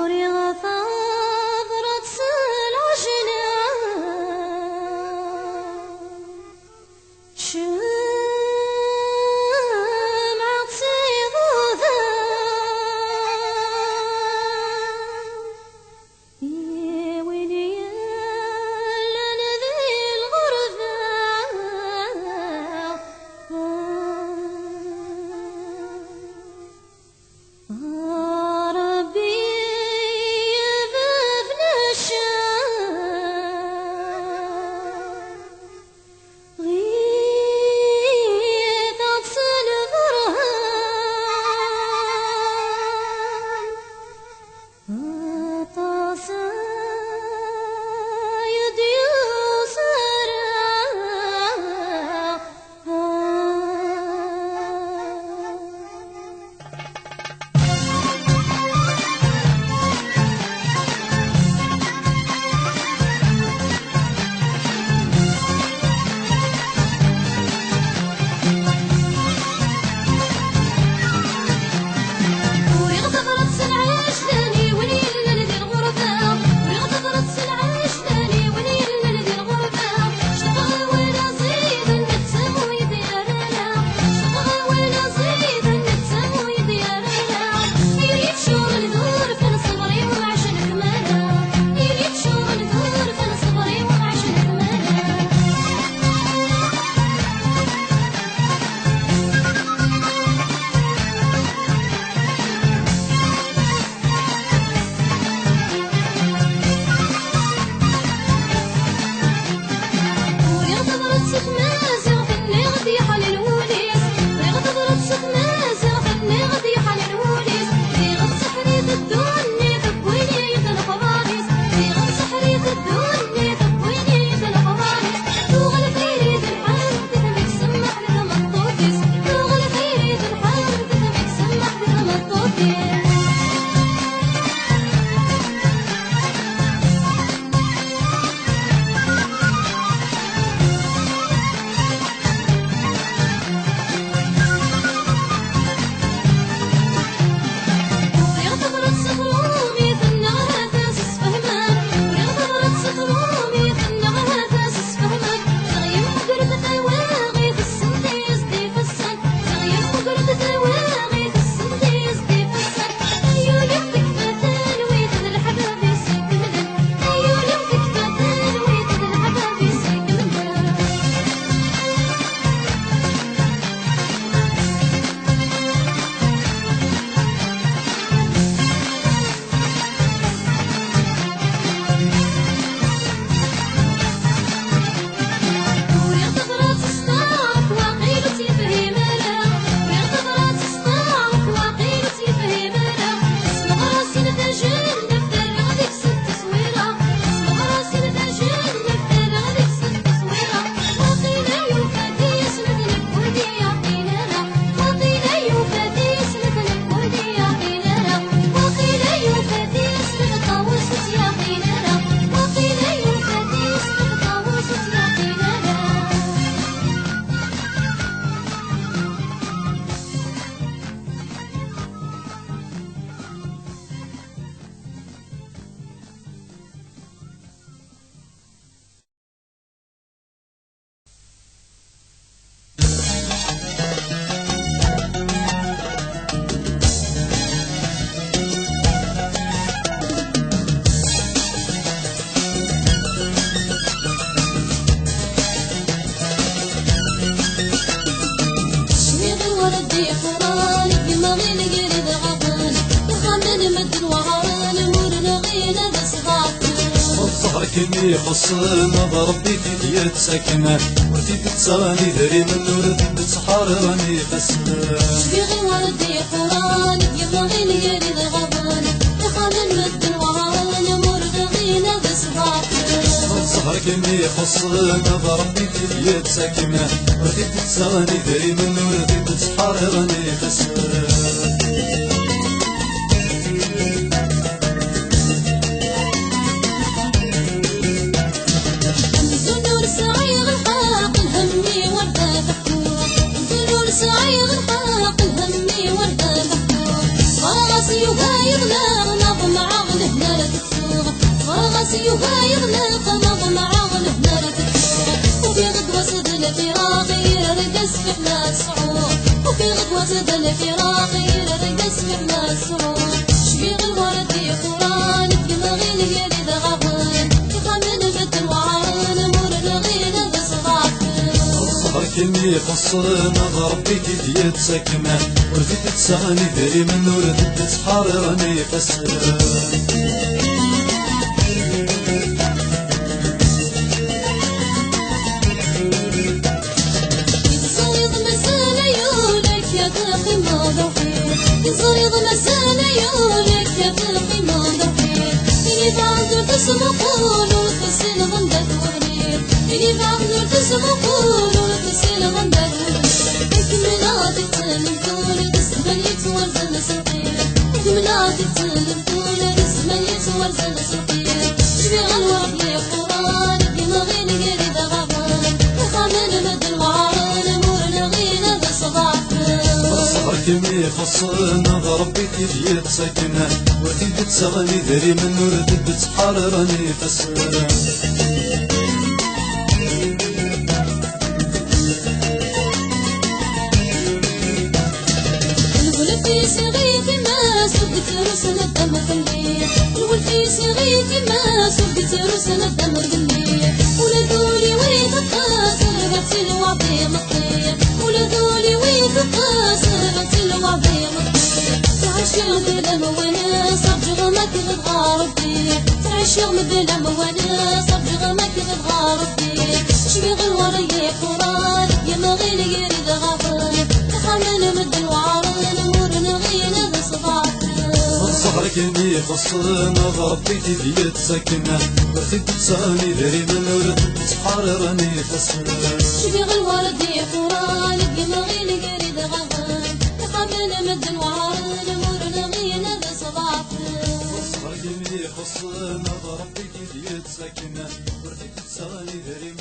وري نمد الوهان نمر غينا بصغاتنا الظهر كني يخص نظر بيتي يتسكن وردي تسغاني ذري من وردي تسحر راني خسنا شبيغ الوردي قران يبغي لي الغبان يخان نمد الوهان نمر غينا بصغاتنا الظهر كني يخص نظر بيتي يتسكن وردي تسغاني ذري من وردي تسحر راني خسنا صعيغ الحاق الهمي وردة محبوب غاغس يغايرنا نظم عغل هنا لا تكفوغ غاغس يغايرنا نظم عغل هنا لا تكفوغ وفي غدوة سد الفراق يرقص في حنا الصعود وفي غدوة سد الفراق يرقص في حنا الصعود شبيغ الورد قران في مغين يريد غضان يخمن بد الوعان مر الغين بصغاتنا كني يخص نظر بيتي يتسكن وردي تسغاني ذري من وردي تسحر راني خسنا يصيغ مسانا يولك يا تلقي ما ضحيت إني بعد تسمى قولوا تسل غندك وريد إني بعد تسمى قولوا تسل غندك وريد إكملاتك تلم طول اسمه يتورزن سقير إكملاتك تلم طول اسمه يتورزن سقير شبيغ الورق لي قران يمغين قريد غضان يخامن مد الوعان مور لغينا بصباحنا كني يخص نظر بيتي يتسكن وردي تسغاني ذري من وردي تسحر راني خسنا الولد صغير كما سبت رسل الدم قلبي الولد صغير كما سبت رسل الدم قلبي ولدولي ويتقاسر غسل وعطي مطير ولدولي ويتقاسر غسل وعطي مطير تعشق بلا وانا صبج غمك غارب بيه تعشق بلا وانا صبج غمك غارب بيه شبيغ الوري قران يا مغين يريد غفار تخمن مد الوعران مورنا غينا بصباحنا الظهر كني يخص نظر بيتي يتسكن وردي تسغاني ذري من وردي تسحر راني خسنا شبيغ الوردي قران يا مغين يريد غفار تخمن مد الوعران مورنا غينا بصباحنا الظهر كني يخص نظر بيتي يتسكن وردي تسغاني ذري